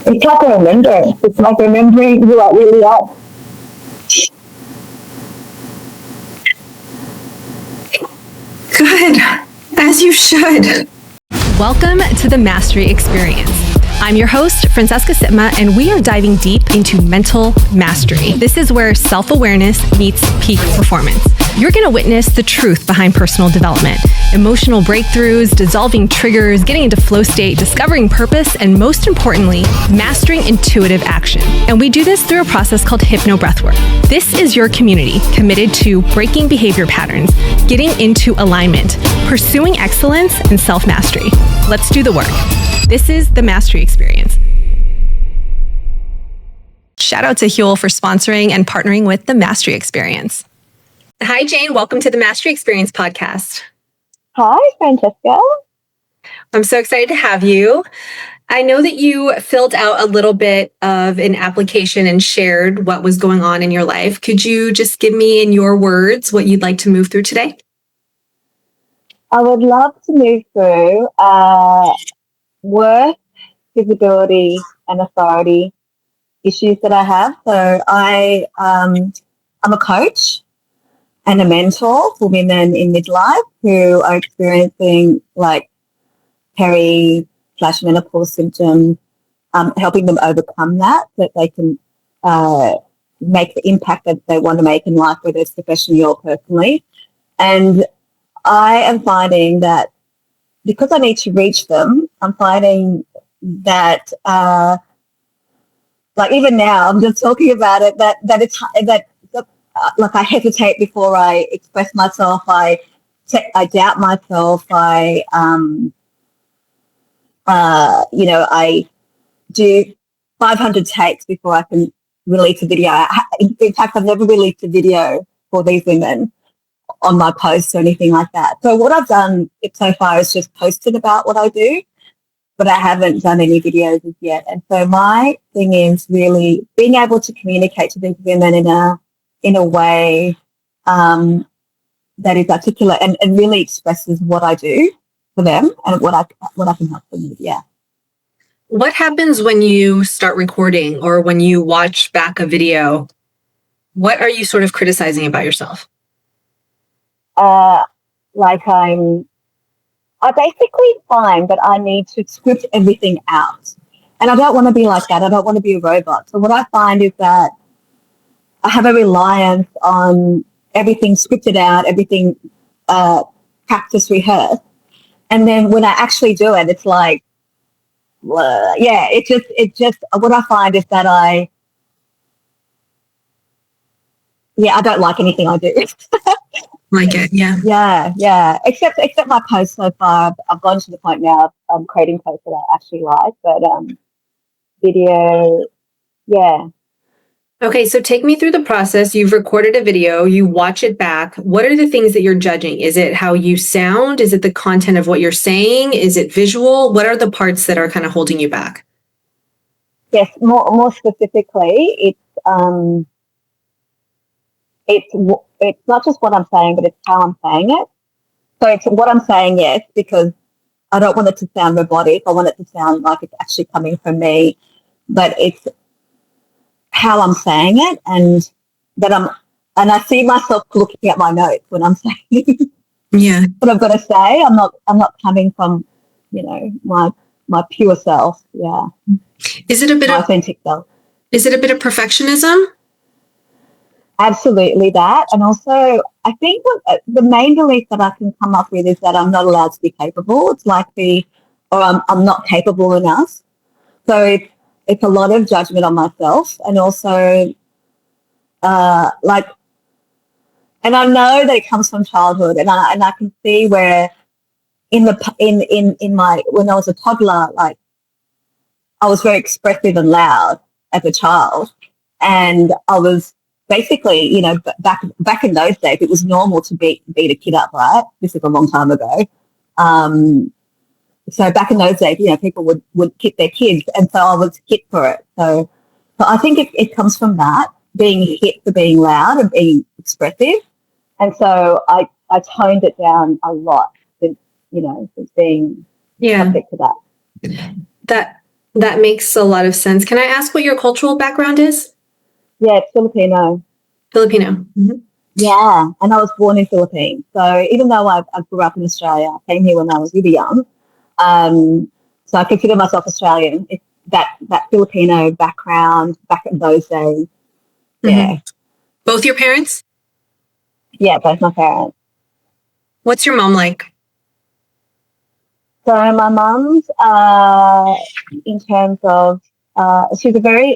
It's like a remembrance. It's like remembering who I really are. Good, as you should. Welcome to the Mastry Experience. I'm your host, Francesca Sipma, and we are diving deep into mental mastery. This is where self-awareness meets peak performance. You're going to witness the truth behind personal development, emotional breakthroughs, dissolving triggers, getting into flow state, discovering purpose, and most importantly, mastering intuitive action. And we do this through a process called HypnoBreathwork. This is your community committed to breaking behavior patterns, getting into alignment, pursuing excellence, and self-mastery. Let's do the work. This is the Mastry Experience. Shout out to Huel for sponsoring and partnering with the Mastry Experience. Hi, Jane. Welcome to the Mastry Experience podcast. Hi, Francesca. I'm so excited to have you. I know that you filled out a little bit of an application and shared what was going on in your life. Could you just give me in your words what you'd like to move through today? I would love to move through work, visibility, and authority issues that I have. So I'm a coach and a mentor for women in midlife who are experiencing like peri/menopause symptoms, helping them overcome that, so that they can make the impact that they want to make in life, whether it's professionally or personally. And I am finding that because I need to reach them, I'm finding that like even now, I'm just talking about it, that like I hesitate before I express myself. I doubt myself. I do 500 takes before I can release a video. In fact, I've never released a video for these women on my posts or anything like that. So what I've done so far is just posted about what I do, but I haven't done any videos as yet. And so my thing is really being able to communicate to these women in a way that is articulate and really expresses what I do for them and what I can help them with. Yeah. What happens when you start recording or when you watch back a video? What are you sort of criticizing about yourself? Like I basically find that I need to script everything out. And I don't want to be like that. I don't want to be a robot. So what I find is that I have a reliance on everything scripted out, everything practice rehearsed. And then when I actually do it, it's like, it just, what I find is that I don't like anything I do. Like it, yeah. Yeah. Except my posts so far, I've gone to the point now of creating posts that I actually like, but video, yeah. Okay, so take me through the process. You've recorded a video, you watch it back. What are the things that you're judging? Is it how you sound? Is it the content of what you're saying? Is it visual? What are the parts that are kind of holding you back? Yes, more specifically, it's not just what I'm saying, but it's how I'm saying it. So it's what I'm saying, yes, because I don't want it to sound robotic. I want it to sound like it's actually coming from me, but it's how I'm saying it, and I see myself looking at my notes when I'm saying what I've got to say. I'm not coming from, my pure self. Yeah. Is it a bit of authentic self? Is it a bit of perfectionism? Absolutely that. And also, I think the main belief that I can come up with is that I'm not allowed to be capable. It's like I'm not capable enough. So it's a lot of judgment on myself, and also and I know that it comes from childhood, and I can see where when I was a toddler, like I was very expressive and loud as a child, and I was basically, back in those days, it was normal to beat a kid up, right? This is a long time ago. So back in those days, people would hit their kids, and so I was hit for it. So I think it comes from that, being hit for being loud and being expressive. And so I toned it down a lot since being subject to that. That makes a lot of sense. Can I ask what your cultural background is? Yeah, it's Filipino. Filipino. Mm-hmm. Yeah, and I was born in Philippines. So even though I grew up in Australia, I came here when I was really young. So I consider myself Australian. It's that Filipino background back in those days. Yeah. Mm-hmm. Both your parents? Yeah, both my parents. What's your mom like? So my mum's, in terms of, she's a very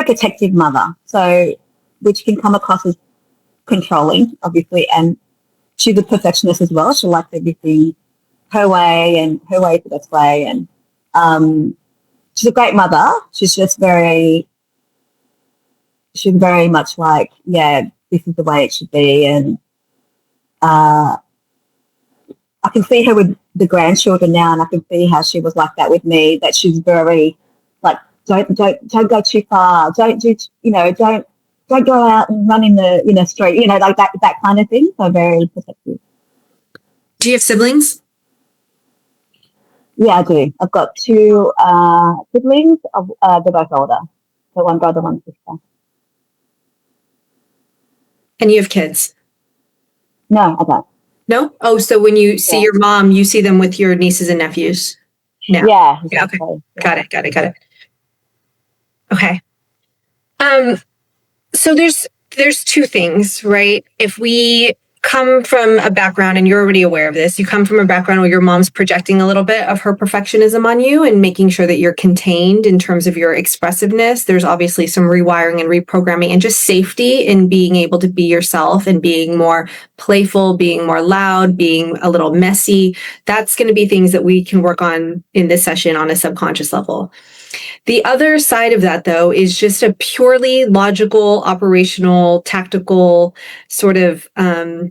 protective mother. So, which can come across as controlling, obviously, and she's a perfectionist as well. She likes everything her way, and her way is the best way. And she's a great mother. She's very much like, yeah, this is the way it should be. And I can see her with the grandchildren now, and I can see how she was like that with me. That she's very like, don't go too far. Don't go out and run in the street. Like that kind of thing. So very protective. Do you have siblings? Yeah, I do. I've got two siblings. They're both older. So one brother, one sister. And you have kids? No, I don't. No? Oh, so when you see your mom, you see them with your nieces and nephews? No. Yeah. Exactly. Okay. Yeah. Got it. Okay. So there's two things, right? If we come from a background, and you're already aware of this, you come from a background where your mom's projecting a little bit of her perfectionism on you and making sure that you're contained in terms of your expressiveness. There's obviously some rewiring and reprogramming and just safety in being able to be yourself and being more playful, being more loud, being a little messy. That's going to be things that we can work on in this session on a subconscious level. The other side of that, though, is just a purely logical, operational, tactical sort of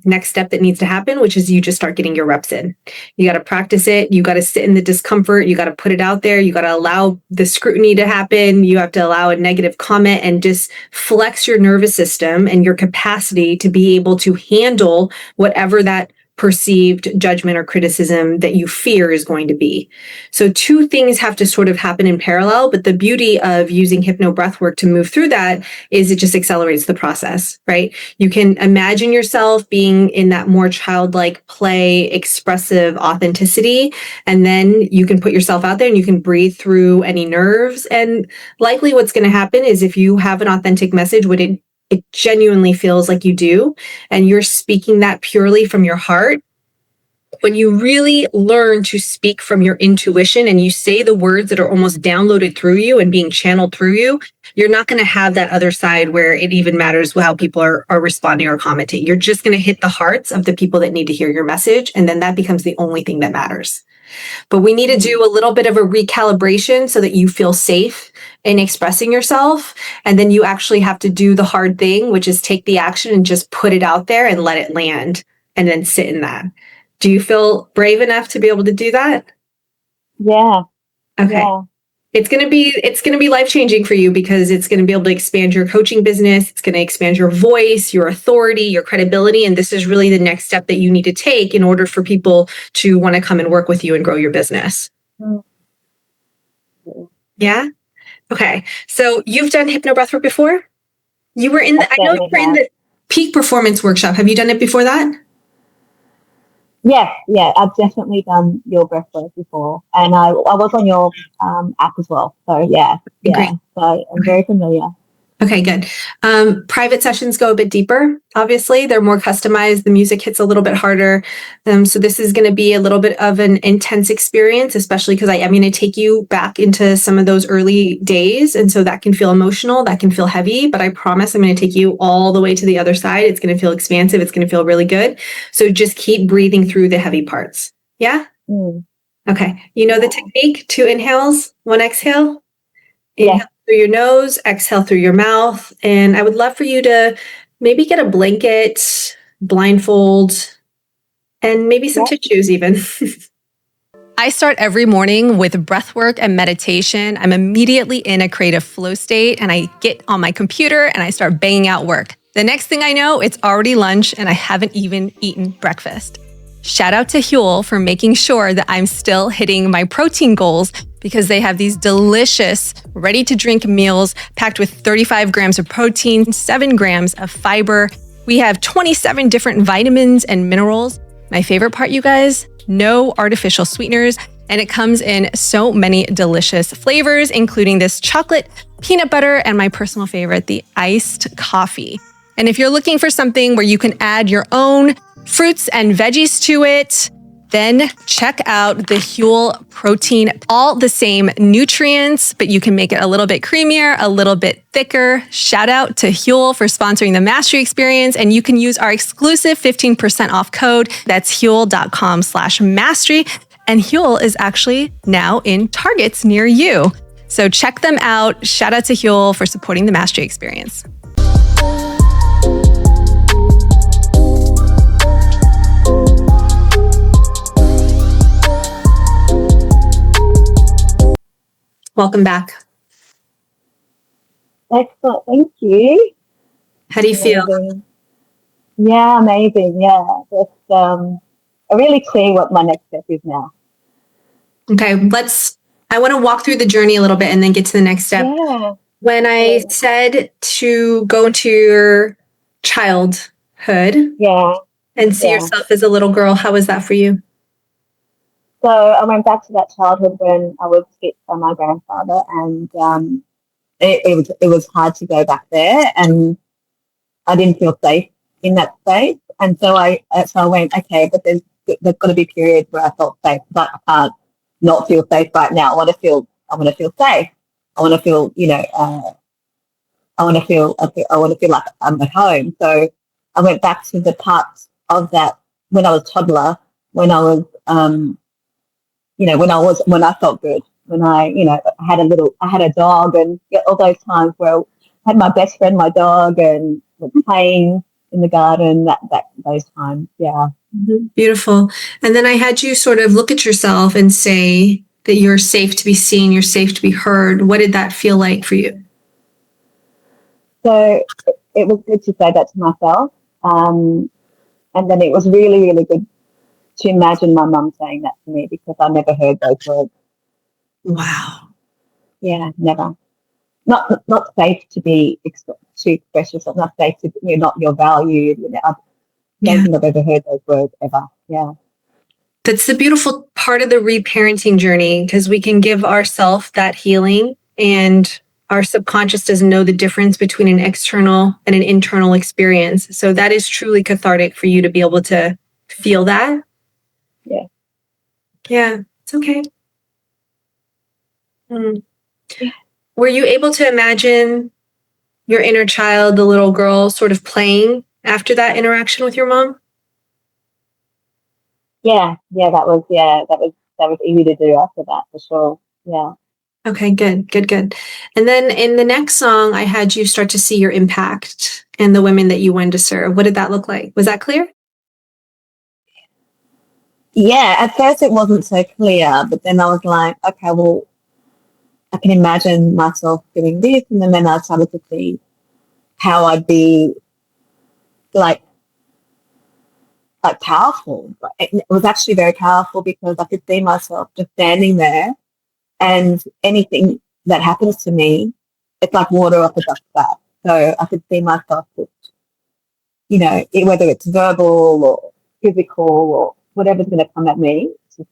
next step that needs to happen, which is you just start getting your reps in. You got to practice it. You got to sit in the discomfort. You got to put it out there. You got to allow the scrutiny to happen. You have to allow a negative comment and just flex your nervous system and your capacity to be able to handle whatever that perceived judgment or criticism that you fear is going to be. So two things have to sort of happen in parallel, but the beauty of using HypnoBreathwork to move through that is it just accelerates the process, right? You can imagine yourself being in that more childlike play, expressive authenticity, and then you can put yourself out there and you can breathe through any nerves. And likely what's going to happen is if you have an authentic message, it genuinely feels like you do, and you're speaking that purely from your heart. When you really learn to speak from your intuition and you say the words that are almost downloaded through you and being channeled through you, you're not going to have that other side where it even matters how people are responding or commenting. You're just going to hit the hearts of the people that need to hear your message, and then that becomes the only thing that matters. But we need to do a little bit of a recalibration so that you feel safe in expressing yourself. And then you actually have to do the hard thing, which is take the action and just put it out there and let it land and then sit in that. Do you feel brave enough to be able to do that? Yeah. Okay. Yeah. It's going to be life-changing for you because it's going to be able to expand your coaching business. It's going to expand your voice, your authority, your credibility. And this is really the next step that you need to take in order for people to want to come and work with you and grow your business. Yeah? Okay. So you've done HypnoBreathwork before? You were in I know you were in the Peak Performance Workshop. Have you done it before that? Yeah, I've definitely done your breathwork before, and I was on your app as well. So yeah. Great. So I'm very familiar. Okay, good. Private sessions go a bit deeper. Obviously, they're more customized. The music hits a little bit harder. So this is going to be a little bit of an intense experience, especially because I am going to take you back into some of those early days. And so that can feel emotional, that can feel heavy, but I promise I'm going to take you all the way to the other side. It's going to feel expansive. It's going to feel really good. So just keep breathing through the heavy parts. Yeah? Okay. You know the technique? 2 inhales, 1 exhale. Inhale through your nose, exhale through your mouth. And I would love for you to maybe get a blanket, blindfold, and maybe some tissues even. I start every morning with breath work and meditation. I'm immediately in a creative flow state and I get on my computer and I start banging out work. The next thing I know, it's already lunch and I haven't even eaten breakfast. Shout out to Huel for making sure that I'm still hitting my protein goals because they have these delicious, ready-to-drink meals packed with 35 grams of protein, 7 grams of fiber. We have 27 different vitamins and minerals. My favorite part, you guys, no artificial sweeteners, and it comes in so many delicious flavors, including this chocolate, peanut butter, and my personal favorite, the iced coffee. And if you're looking for something where you can add your own fruits and veggies to it, then check out the Huel protein. All the same nutrients, but you can make it a little bit creamier, a little bit thicker. Shout out to Huel for sponsoring the Mastry experience. And you can use our exclusive 15% off code. That's Huel.com/Mastry. And Huel is actually now in Targets near you. So check them out. Shout out to Huel for supporting the Mastry experience. Welcome back. Excellent. Thank you. How do you feel? Amazing. Yeah, amazing. Yeah. Just really clear what my next step is now. Okay, I want to walk through the journey a little bit and then get to the next step. Yeah. When I said to go into your childhood and see yourself as a little girl, how was that for you? So I went back to that childhood when I was hit by my grandfather, and it was hard to go back there, and I didn't feel safe in that space. And so I went, okay, but there's got to be periods where I felt safe, but I can't not feel safe right now. I want to feel safe. I want to feel, I want to feel like I'm at home. So I went back to the parts of that when I was a toddler, when I was, when I felt good, when I had a dog, and all those times where I had my best friend, my dog, and was playing in the garden, those times. Yeah. Mm-hmm. Beautiful. And then I had you sort of look at yourself and say that you're safe to be seen, you're safe to be heard. What did that feel like for you? So it was good to say that to myself. And then it was really, really good to imagine my mum saying that to me, because I never heard those words. Wow. Yeah, never. Not safe to express yourself, not safe to, not your valued. I don't think I've ever heard those words ever. Yeah. That's the beautiful part of the reparenting journey, because we can give ourselves that healing, and our subconscious doesn't know the difference between an external and an internal experience. So that is truly cathartic for you to be able to feel that. Yeah. Yeah, it's okay. Yeah. Were you able to imagine your inner child, the little girl, sort of playing after that interaction with your mom? Yeah, that was easy to do after that, for sure. Yeah. Okay, good. And then in the next song, I had you start to see your impact and the women that you wanted to serve. What did that look like? Was that clear? Yeah, at first it wasn't so clear, but then I was like, okay, well, I can imagine myself doing this, and then I started to see how I'd be like powerful. It was actually very powerful, because I could see myself just standing there, and anything that happens to me, it's like water off a duck's back. So I could see myself just, whether it's verbal or physical or whatever's going to come at me, it's just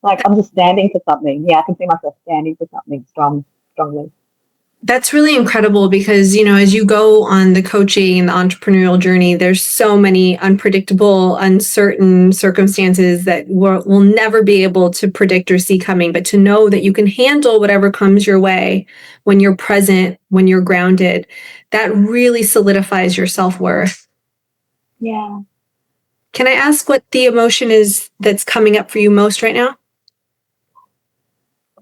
like I'm just standing for something. Yeah, I can see myself standing for something strongly. That's really incredible, because, as you go on the coaching and the entrepreneurial journey, there's so many unpredictable, uncertain circumstances that we'll never be able to predict or see coming. But to know that you can handle whatever comes your way when you're present, when you're grounded, that really solidifies your self-worth. Yeah. Can I ask what the emotion is that's coming up for you most right now?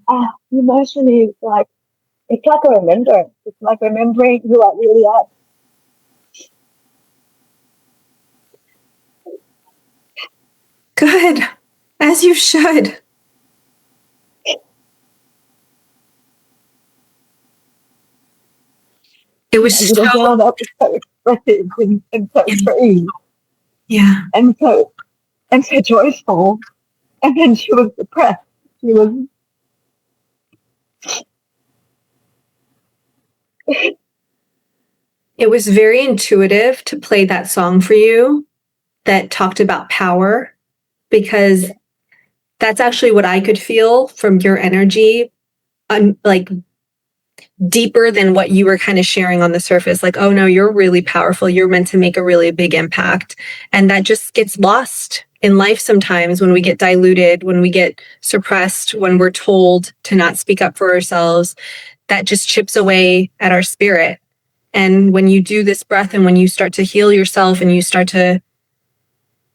The emotion is like, it's like a remembrance. It's like remembering who I really am. Good. As you should. It was That was so expressive and so free. Yeah. and so joyful. And then she was depressed. She was. It was very intuitive to play that song for you that talked about power, because that's actually what I could feel from your energy, like deeper than what you were kind of sharing on the surface. Like, oh no, you're really powerful. You're meant to make a really big impact. And that just gets lost in life sometimes when we get diluted, when we get suppressed, when we're told to not speak up for ourselves. That just chips away at our spirit. And when you do this breath and when you start to heal yourself and you start to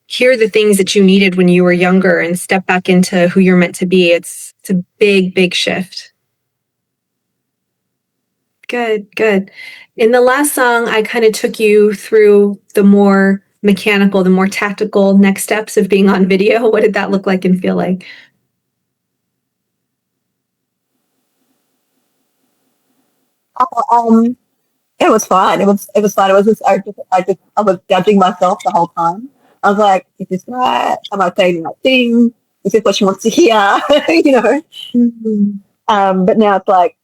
hear the things that you needed when you were younger and step back into who you're meant to be, it's a big, big shift. Good, good. In the last song, I kind of took you through the more mechanical, the more tactical next steps of being on video. What did that look like and feel like? It was fine. It was fine. It was just I was judging myself the whole time. I was like, is this right? Am I saying the right thing? Is this what she wants to hear? you know. Mm-hmm. But now it's like,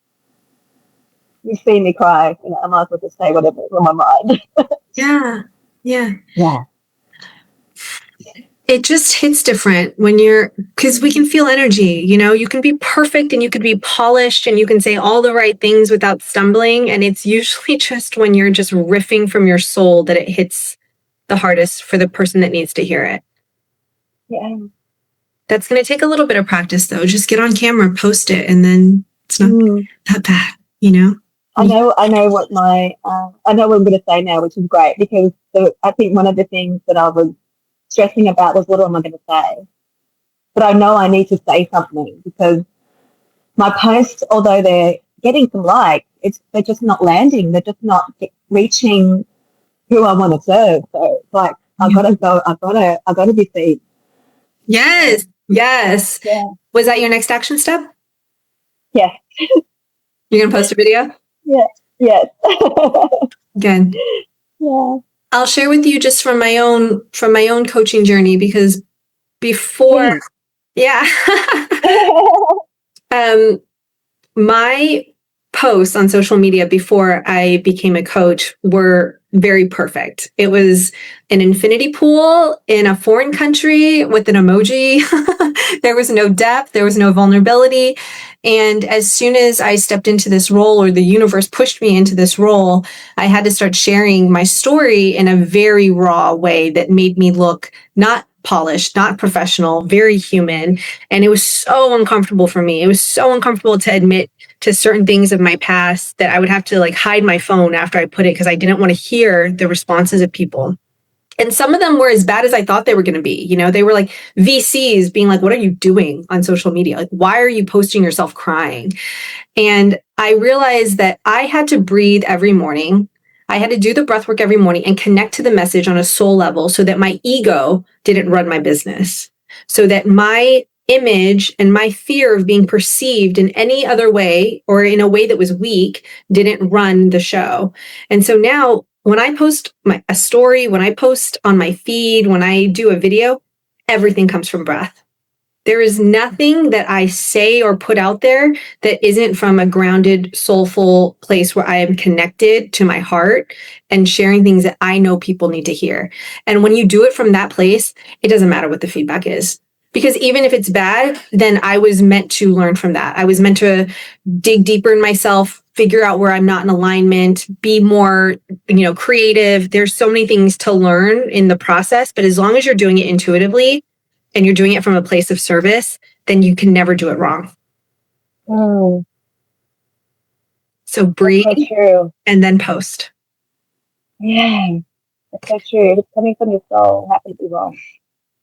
you've seen me cry. You know, I might as well just say whatever's on my mind. Yeah. Yeah. Yeah. It just hits different when because we can feel energy, you can be perfect and you could be polished and you can say all the right things without stumbling. And it's usually just when you're just riffing from your soul that it hits the hardest for the person that needs to hear it. Yeah. That's going to take a little bit of practice though. Just get on camera, post it, and then it's not that bad, I know what I know what I'm going to say now, which is great, because I think one of the things that I was stressing about was, what am I going to say? But I know I need to say something, because my posts, although they're getting some likes, they're just not landing. They're just not reaching who I want to serve. So it's like, I've got to go. I've got to be seen. Yes. Yes. Yeah. Was that your next action step? Yeah. You're going to post a video? Yeah. Yes. Good. Yeah. I'll share with you just from my own coaching journey, because before, my posts on social media before I became a coach were very perfect. It was an infinity pool in a foreign country with an emoji. There was no depth. There was no vulnerability. And as soon as I stepped into this role, or the universe pushed me into this role, I had to start sharing my story in a very raw way that made me look not polished, not professional, very human. And it was so uncomfortable for me. It was so uncomfortable to admit to certain things of my past that I would have to hide my phone after I put it, because I didn't want to hear the responses of people. And some of them were as bad as I thought they were going to be. They were like VCs being like, what are you doing on social media? Like, why are you posting yourself crying? And I realized that I had to breathe every morning. I had to do the breath work every morning and connect to the message on a soul level, so that my ego didn't run my business, so that my image and my fear of being perceived in any other way, or in a way that was weak, didn't run the show. And so now when I post a story, when I post on my feed, when I do a video, everything comes from breath. There is nothing that I say or put out there that isn't from a grounded, soulful place where I am connected to my heart and sharing things that I know people need to hear. And when you do it from that place, it doesn't matter what the feedback is. Because even if it's bad, then I was meant to learn from that. I was meant to dig deeper in myself, figure out where I'm not in alignment, be more, creative. There's so many things to learn in the process, but as long as you're doing it intuitively and you're doing it from a place of service, then you can never do it wrong. Oh. So breathe and then post. Yeah, that's so true. It's coming from your soul. How can it be wrong?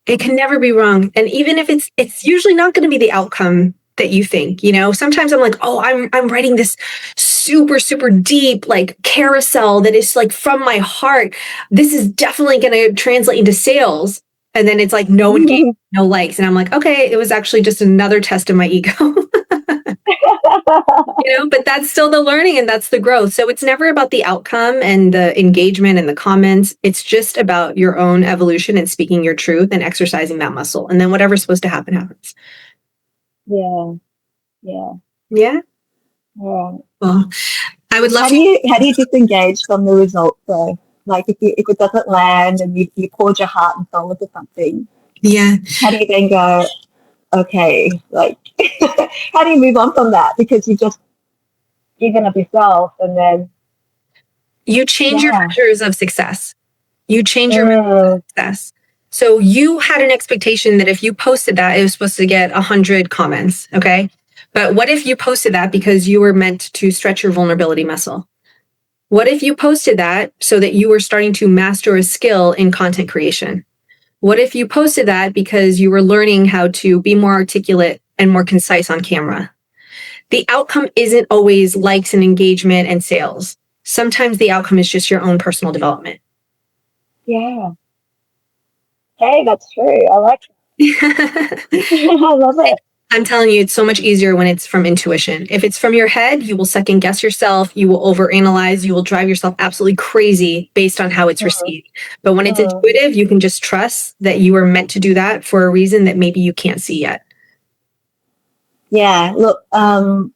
It can never be wrong. And even if it's usually not going to be the outcome that you think, sometimes I'm like, oh, I'm writing this super, super deep, carousel that is from my heart. This is definitely going to translate into sales. And then it's no engagement, no likes. And I'm like, okay, it was actually just another test of my ego. But that's still the learning and that's the growth. So it's never about the outcome and the engagement and the comments. It's just about your own evolution and speaking your truth and exercising that muscle. And then whatever's supposed to happen happens. Yeah. Yeah. Yeah. Yeah. Well, I would love how do you disengage from the result though? Like if it doesn't land and you poured your heart and soul into something. Yeah. How do you then go, okay, like how do you move on from that? Because you just given of yourself and then you change your measures of success. You change your measures of success. So you had an expectation that if you posted that, it was supposed to get 100 comments. Okay. But what if you posted that because you were meant to stretch your vulnerability muscle? What if you posted that so that you were starting to master a skill in content creation? What if you posted that because you were learning how to be more articulate and more concise on camera? The outcome isn't always likes and engagement and sales. Sometimes the outcome is just your own personal development. Yeah. Hey, that's true. I like it. I love it. I'm telling you, it's so much easier when it's from intuition. If it's from your head, you will second guess yourself. You will overanalyze. You will drive yourself absolutely crazy based on how it's received. But when it's intuitive, you can just trust that you are meant to do that for a reason that maybe you can't see yet. Yeah, look,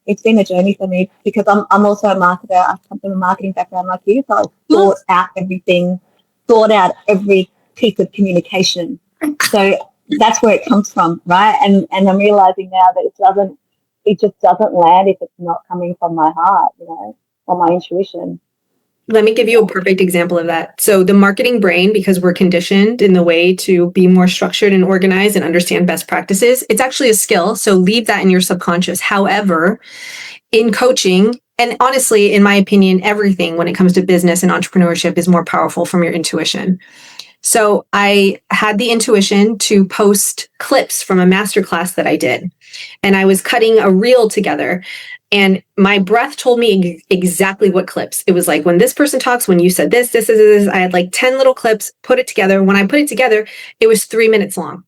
it's been a journey for me because I'm also a marketer. I come from a marketing background like you, so I thought out everything, thought out every piece of communication. So that's where it comes from, right? And I'm realizing now that it just doesn't land if it's not coming from my heart, or my intuition. Let me give you a perfect example of that. So the marketing brain, because we're conditioned in the way to be more structured and organized and understand best practices, it's actually a skill. So leave that in your subconscious. However, in coaching, and honestly, in my opinion, everything when it comes to business and entrepreneurship is more powerful from your intuition. So I had the intuition to post clips from a masterclass that I did. And I was cutting a reel together. And my breath told me exactly what clips. It was like, when this person talks, when you said this. I had like 10 little clips, put it together. When I put it together, it was 3 minutes long.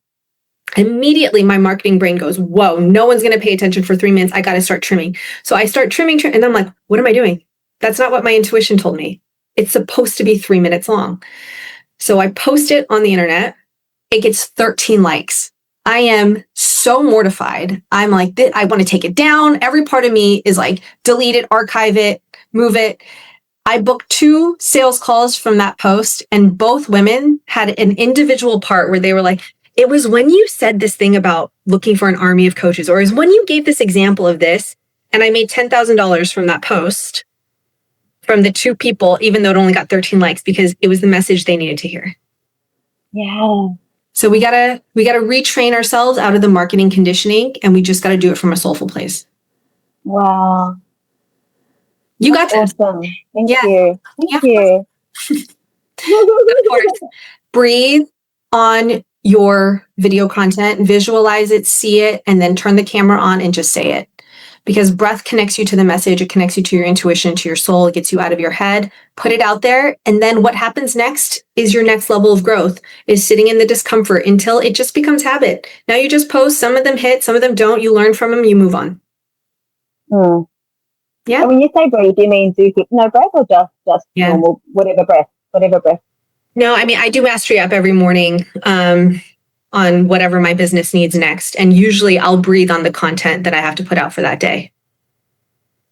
Immediately, my marketing brain goes, whoa, no one's going to pay attention for 3 minutes. I got to start trimming. So I start trimming, and I'm like, what am I doing? That's not what my intuition told me. It's supposed to be 3 minutes long. So I post it on the internet. It gets 13 likes. I am so mortified. I'm like, I want to take it down. Every part of me is like, delete it, archive it, move it. I booked 2 sales calls from that post, and both women had an individual part where they were like, it was when you said this thing about looking for an army of coaches, or is when you gave this example of this, and I made $10,000 from that post. From the 2 people, even though it only got 13 likes, because it was the message they needed to hear. Yeah. So we gotta retrain ourselves out of the marketing conditioning, and we just gotta do it from a soulful place. Wow. You got this. Awesome. Thank you. Thank you. Of course. Breathe on your video content, visualize it, see it, and then turn the camera on and just say it. Because breath connects you to the message, it connects you to your intuition, to your soul, it gets you out of your head, put it out there. And then what happens next is your next level of growth, is sitting in the discomfort until it just becomes habit. Now you just post, some of them hit, some of them don't, you learn from them, you move on. Yeah. And when you say breathe, do you mean do HypnoBreath or just normal, whatever breath? No, I mean, I do Mastry up every morning on whatever my business needs next. And usually I'll breathe on the content that I have to put out for that day.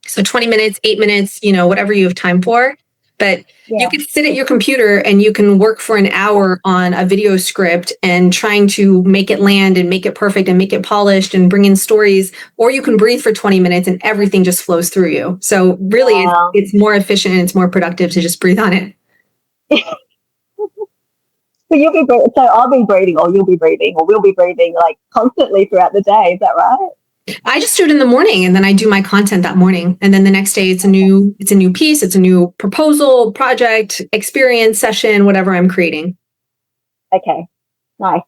So 20 minutes, 8 minutes, whatever you have time for. But you can sit at your computer and you can work for an hour on a video script and trying to make it land and make it perfect and make it polished and bring in stories. Or you can breathe for 20 minutes and everything just flows through you. So really, it's more efficient and it's more productive to just breathe on it. So I'll be breathing, or you'll be breathing, or we'll be breathing like constantly throughout the day. Is that right? I just do it in the morning, and then I do my content that morning. And then the next day it's a new piece, it's a new proposal, project, experience, session, whatever I'm creating. Okay. Nice.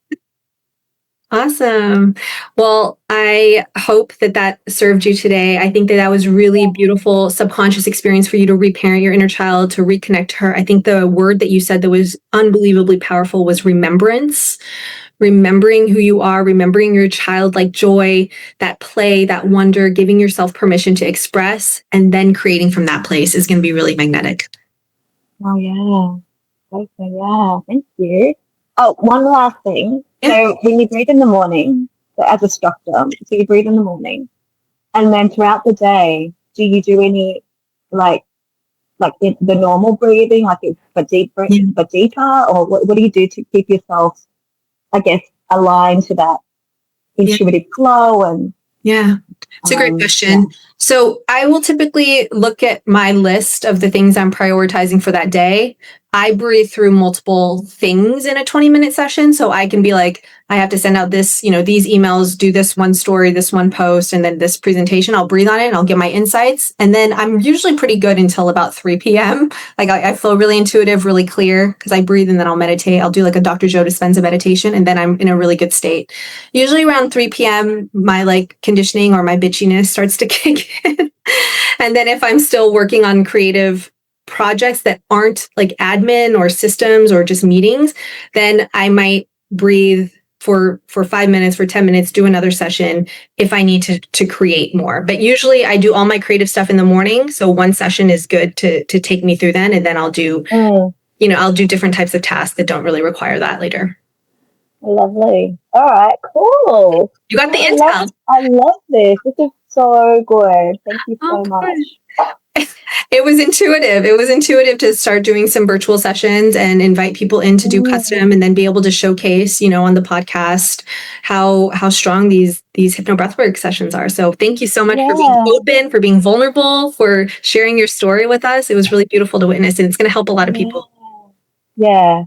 Awesome. Well, I hope that served you today. I think that was really beautiful subconscious experience for you to reparent your inner child, to reconnect to her. I think the word that you said that was unbelievably powerful was remembrance. remembering who you are, remembering your childlike joy, that play, that wonder, giving yourself permission to express, and then creating from that place is going to be really magnetic. Oh, yeah. Okay, yeah. Thank you. Oh, one last thing. Yeah. So when you breathe in the morning, so as a structure, so you breathe in the morning, and then throughout the day, do you do any like the normal breathing, like it's but deeper, but deeper, or what do you do to keep yourself, I guess, aligned to that intuitive flow? And yeah, it's a great question. Yeah. So I will typically look at my list of the things I'm prioritizing for that day. I breathe through multiple things in a 20-minute session. So I can be like, I have to send out this, these emails, do this one story, this one post, and then this presentation. I'll breathe on it and I'll get my insights. And then I'm usually pretty good until about 3 p.m. Like I feel really intuitive, really clear because I breathe and then I'll meditate. I'll do like a Dr. Joe Dispenza meditation and then I'm in a really good state. Usually around 3 p.m., my like conditioning or my bitchiness starts to kick in. And then if I'm still working on creative projects that aren't like admin or systems or just meetings, then I might breathe for 5 minutes, for 10 minutes, do another session if I need to create more. But usually I do all my creative stuff in the morning. So one session is good to take me through then. And then I'll do, I'll do different types of tasks that don't really require that later. Lovely. All right, cool. You got the intel. I love this. This is so good. Thank you so much. It was intuitive. It was intuitive to start doing some virtual sessions and invite people in to do custom and then be able to showcase, on the podcast how strong these HypnoBreathwork sessions are. So thank you so much for being open, for being vulnerable, for sharing your story with us. It was really beautiful to witness and it's going to help a lot of people. Yeah.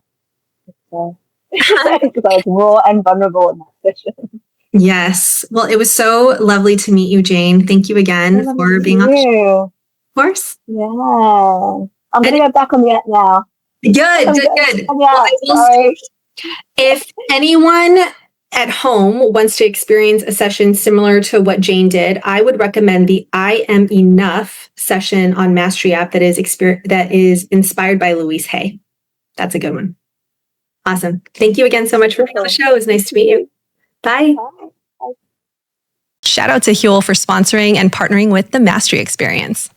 Because I was raw and vulnerable in that session. Yes. Well, it was so lovely to meet you, Jane. Thank you again for being on the show. Of course. Yeah. I'm going to go back on the app now. Good. Well, if anyone at home wants to experience a session similar to what Jane did, I would recommend the I Am Enough session on Mastry app that is inspired by Louise Hay. That's a good one. Awesome. Thank you again so much for being on the show. It was nice to meet you. Bye. Shout out to Huel for sponsoring and partnering with the Mastry Experience.